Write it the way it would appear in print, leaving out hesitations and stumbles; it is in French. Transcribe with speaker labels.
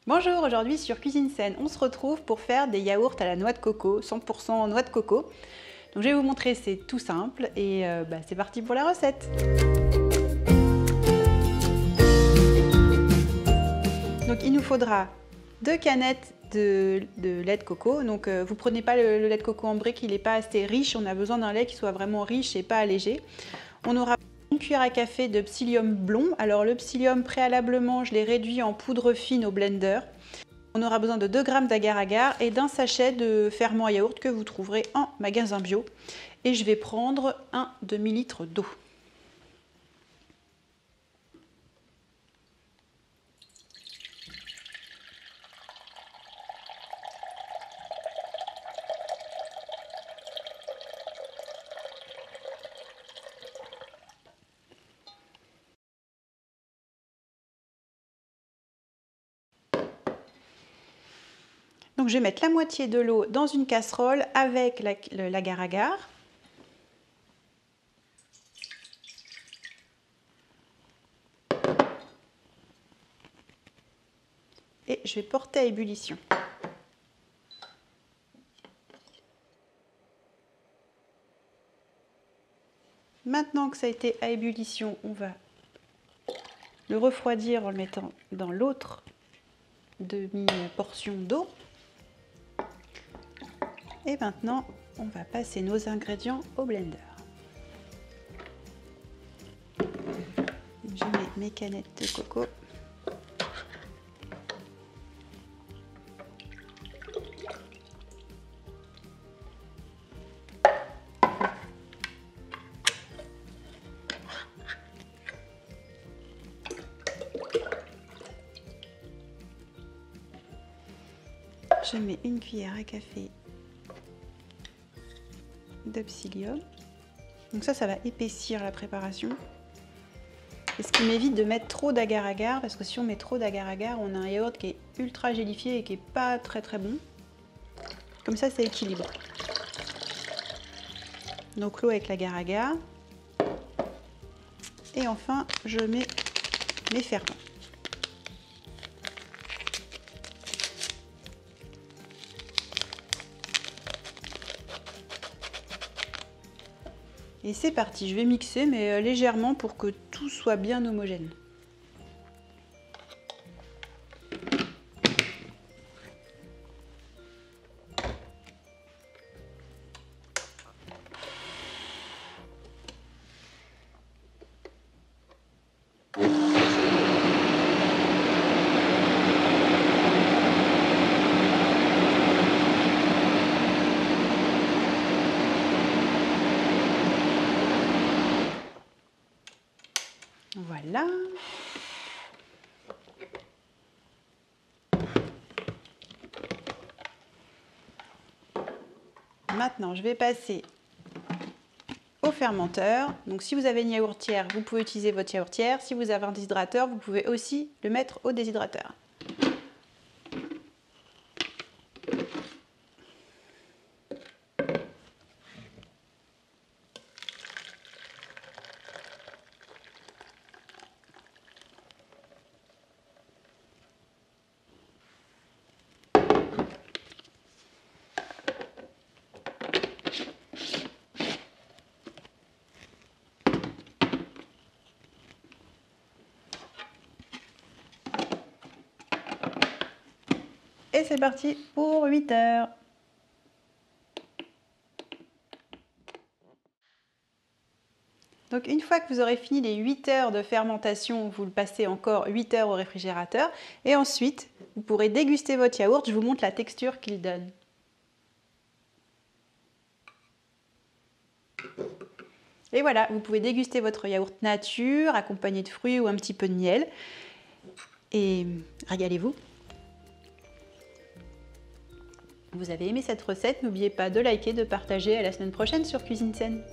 Speaker 1: Bonjour, aujourd'hui sur Cuisine Saine, on se retrouve pour faire des yaourts à la noix de coco, 100% noix de coco. Donc je vais vous montrer, c'est tout simple et c'est parti pour la recette. Donc il nous faudra 2 canettes de lait de coco. Donc vous prenez pas le lait de coco en brique, il n'est pas assez riche, on a besoin d'un lait qui soit vraiment riche et pas allégé. On aura une cuillère à café de psyllium blond. Alors le psyllium, préalablement, je l'ai réduit en poudre fine au blender. On aura besoin de 2 g d'agar-agar et d'un sachet de ferment à yaourt que vous trouverez en magasin bio. Et je vais prendre un demi-litre d'eau. Donc je vais mettre la moitié de l'eau dans une casserole avec l'agar-agar. Et je vais porter à ébullition. Maintenant que ça a été à ébullition, on va le refroidir en le mettant dans l'autre demi-portion d'eau. Et maintenant, on va passer nos ingrédients au blender. Je mets mes canettes de coco. Je mets une cuillère à café de psyllium. Donc ça va épaissir la préparation. Et ce qui m'évite de mettre trop d'agar-agar, parce que si on met trop d'agar-agar, on a un yaourt qui est ultra gélifié et qui n'est pas très bon. Comme ça équilibre. Donc l'eau avec l'agar-agar. Et enfin, je mets mes ferments. Et c'est parti, je vais mixer mais légèrement pour que tout soit bien homogène. Voilà. Maintenant, je vais passer au fermenteur. Donc si vous avez une yaourtière, vous pouvez utiliser votre yaourtière. Si vous avez un déshydrateur, vous pouvez aussi le mettre au déshydrateur. Et c'est parti pour 8 heures. Donc une fois que vous aurez fini les 8 heures de fermentation, vous le passez encore 8 heures au réfrigérateur. Et ensuite, vous pourrez déguster votre yaourt. Je vous montre la texture qu'il donne. Et voilà, vous pouvez déguster votre yaourt nature, accompagné de fruits ou un petit peu de miel. Et régalez-vous. Vous avez aimé cette recette, n'oubliez pas de liker, de partager. À la semaine prochaine sur Cuisine Saine.